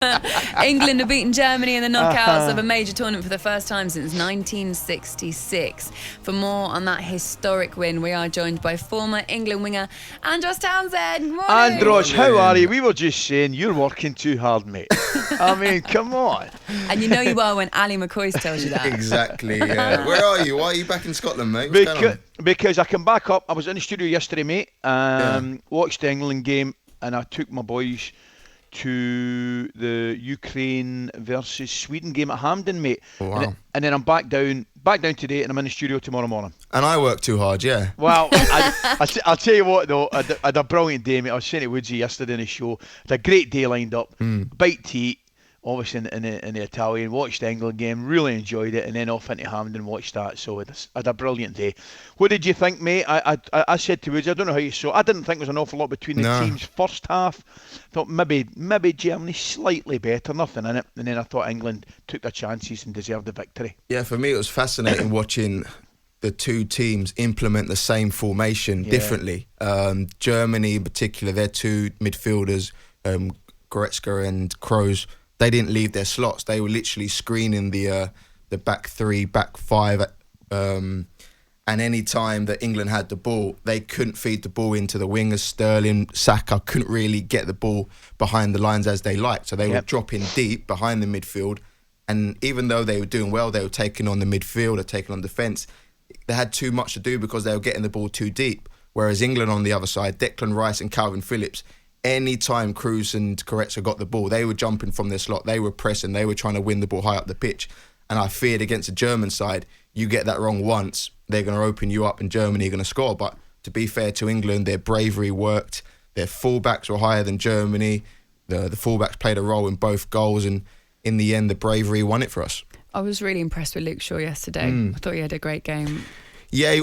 England have beaten Germany in the knockouts of a major tournament for the first time since 1966. For more on that historic win, we are joined by former England winger Andros Townsend. Good morning. Andros, how are you? We were just saying you're working too hard, mate. I mean, come on. And you know you are when Ali McCoy tells you that. Exactly, yeah. Where are you? Why are you back in Scotland, mate? Because I come back up. I was in the studio yesterday, mate. Watched the England game, and I took my boys to the Ukraine versus Sweden game at Hampden, mate. Oh, wow. And then I'm back down today, and I'm in the studio tomorrow morning. And I work too hard, yeah. Well, I'll tell you what, though, I had a brilliant day, mate. I was saying to Woodsy yesterday in the show, had a great day lined up, bite to eat, obviously in the Italian, watched the England game, really enjoyed it, and then off into Hampden, watched that, so I had a brilliant day. What did you think, mate? I said to Woodsy, I don't know how you saw it, I didn't think there was an awful lot between the teams first half. Thought maybe Germany slightly better, nothing in it, and then I thought England took their chances and deserved the victory. Yeah, for me it was fascinating watching the two teams implement the same formation differently. Germany in particular, their two midfielders, Goretzka and Kroos, they didn't leave their slots. They were literally screening the back three, back five, and any time that England had the ball, they couldn't feed the ball into the wingers. Sterling, Saka couldn't really get the ball behind the lines as they liked. So they were dropping deep behind the midfield. And even though they were doing well, they were taking on the midfield or taking on defence. They had too much to do because they were getting the ball too deep. Whereas England on the other side, Declan Rice and Calvin Phillips, any time Kroos and Goretzka got the ball, they were jumping from their slot, they were pressing, they were trying to win the ball high up the pitch. And I feared against the German side, you get that wrong once, they're going to open you up and Germany are going to score. But to be fair to England, their bravery worked. Their fullbacks were higher than Germany. The fullbacks played a role in both goals, and in the end, the bravery won it for us. I was really impressed with Luke Shaw yesterday. I thought he had a great game. Yeah,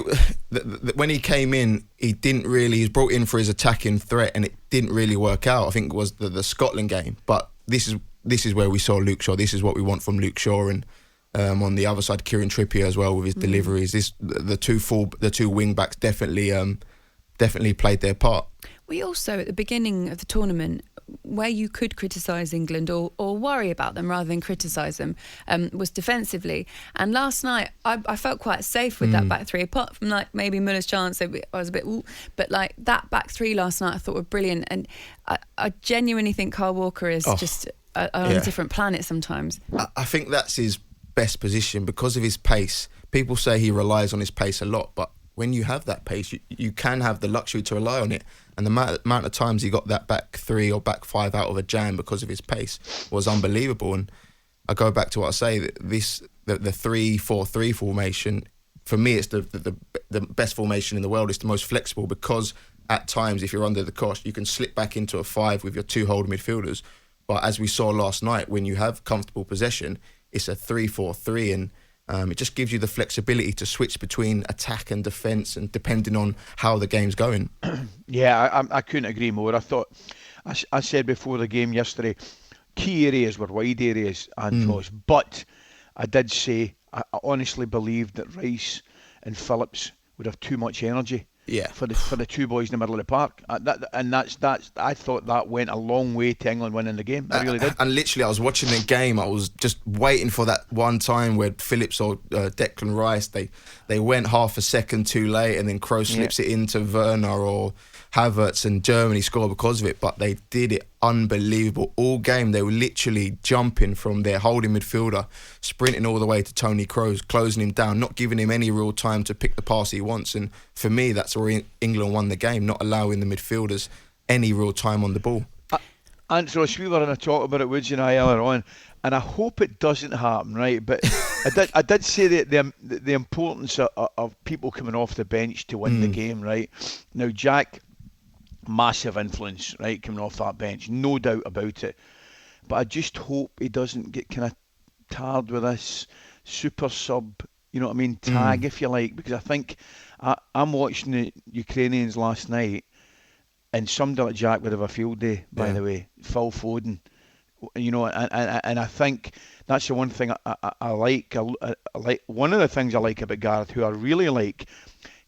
when he came in, he was brought in for his attacking threat, and it didn't really work out. I think it was the Scotland game, but this is where we saw Luke Shaw. This is what we want from Luke Shaw, and on the other side, Kieran Trippier as well with his deliveries. The two wing backs definitely played their part. We also, at the beginning of the tournament, where you could criticise England or worry about them rather than criticise them, was defensively. And last night, I felt quite safe with that back three, apart from like maybe Muller's chance. I was a bit, but like that back three last night, I thought were brilliant. And I genuinely think Kyle Walker is just on a different planet sometimes. I think that's his best position because of his pace. People say he relies on his pace a lot, but when you have that pace, you can have the luxury to rely on it. And the amount of times he got that back three or back five out of a jam because of his pace was unbelievable. And I go back to what I say, the 3-4-3 formation, for me, it's the best formation in the world. It's the most flexible because at times, if you're under the cosh, you can slip back into a five with your two holding midfielders. But as we saw last night, when you have comfortable possession, it's a 3-4-3, and it just gives you the flexibility to switch between attack and defence, and depending on how the game's going. Yeah, I couldn't agree more. I thought, I said before the game yesterday, key areas were wide areas, Andros, but I did say I honestly believed that Rice and Phillips would have too much energy. Yeah. For the two boys in the middle of the park, I thought that went a long way to England winning the game. I really did. And literally, I was watching the game. I was just waiting for that one time where Phillips or Declan Rice they went half a second too late, and then Kroos slips it into Werner or Havertz, and Germany scored because of it. But they did it unbelievable all game. They were literally jumping from their holding midfielder, sprinting all the way to Tony Kroos, closing him down, not giving him any real time to pick the pass he wants. And for me, that's where England won the game, not allowing the midfielders any real time on the ball. Andros, we were in a talk about it, Woods and I, earlier on, and I hope it doesn't happen, right? But I did say that the importance of people coming off the bench to win the game, right? Now, Jack, massive influence, right, coming off that bench, no doubt about it. But I just hope he doesn't get kind of tarred with this super sub, you know what I mean, tag, if you like, because I think I'm watching the Ukrainians last night, and somebody like Jack would have a field day, by the way, Phil Foden, you know, and I think that's the one thing I like. I like. One of the things I like about Gareth, who I really like,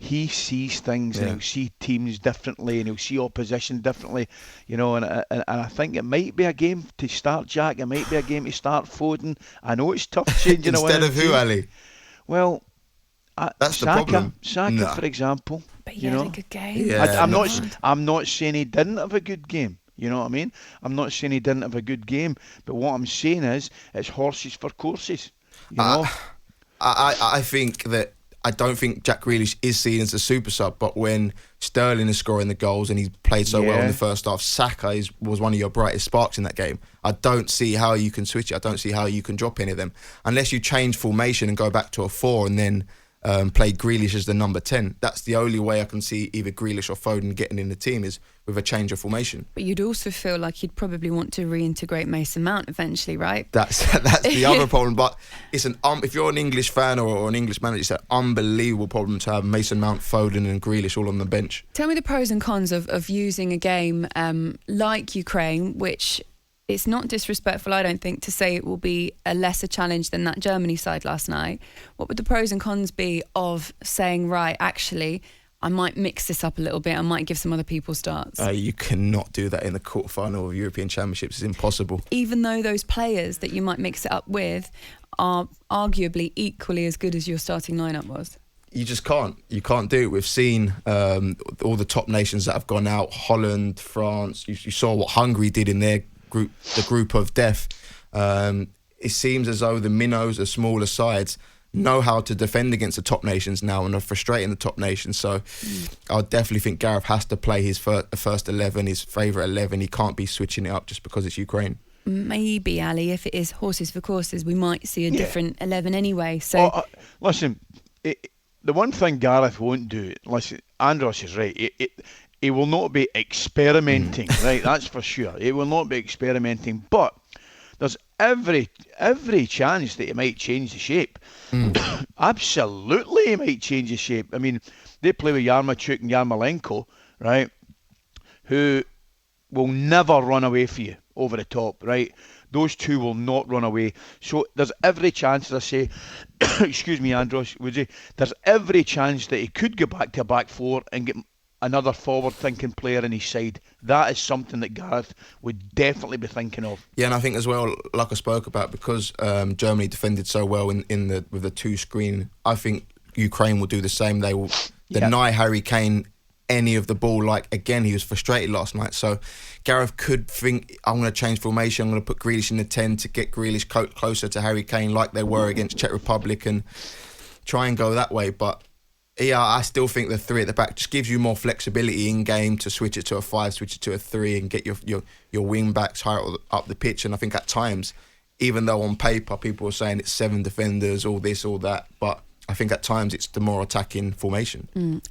he sees things and he'll see teams differently and he'll see opposition differently, you know. And I think it might be a game to start Jack. It might be a game to start Foden. I know it's tough changing instead of who, Ali? Well, that's Saka, the problem. Saka, for example. But he had a good game. Yeah, I'm not saying he didn't have a good game. You know what I mean? I'm not saying he didn't have a good game, but what I'm saying is it's horses for courses. You know? I think that I don't think Jack Grealish is seen as a super sub, but when Sterling is scoring the goals and he's played so well in the first half, Saka was one of your brightest sparks in that game. I don't see how you can switch it. I don't see how you can drop any of them unless you change formation and go back to a 4 and then play Grealish as the number 10. That's the only way I can see either Grealish or Foden getting in the team is with a change of formation. But you'd also feel like you'd probably want to reintegrate Mason Mount eventually, right? That's the other problem. But it's if you're an English fan or an English manager, it's an unbelievable problem to have Mason Mount, Foden and Grealish all on the bench. Tell me the pros and cons of using a game like Ukraine, which it's not disrespectful, I don't think, to say it will be a lesser challenge than that Germany side last night. What would the pros and cons be of saying, right, actually, I might mix this up a little bit, I might give some other people starts? You cannot do that in the quarterfinal of European Championships. It's impossible. Even though those players that you might mix it up with are arguably equally as good as your starting lineup was. You just can't. You can't do it. We've seen all the top nations that have gone out, Holland, France. You saw what Hungary did in their group, the group of death. It seems as though the minnows, the smaller sides, know how to defend against the top nations now and are frustrating the top nations. So I definitely think Gareth has to play his first 11, his favourite 11. He can't be switching it up just because it's Ukraine. Maybe, Ali, if it is horses for courses, we might see a different 11 anyway. So listen, the one thing Gareth won't do, listen, Andros is right, he will not be experimenting, right? That's for sure. He will not be experimenting, but there's every chance that he might change the shape. Absolutely, he might change the shape. I mean, they play with Yarmolenko and Yarmolenko, right? Who will never run away for you over the top, right? Those two will not run away. So there's every chance, as I say, excuse me, Andros, would you? There's every chance that he could go back to a back 4 and get another forward-thinking player in his side. That is something that Gareth would definitely be thinking of. Yeah, and I think as well, like I spoke about, because Germany defended so well with the 2 screen, I think Ukraine will do the same. They will deny Harry Kane any of the ball. Like, again, he was frustrated last night. So Gareth could think, I'm going to change formation, I'm going to put Grealish in the 10 to get Grealish closer to Harry Kane like they were against Czech Republic and try and go that way. But yeah, I still think the 3 at the back just gives you more flexibility in game to switch it to a 5, switch it to a 3 and get your wing backs higher up the pitch. And I think at times, even though on paper people are saying it's 7 defenders, all this, all that, but I think at times it's the more attacking formation.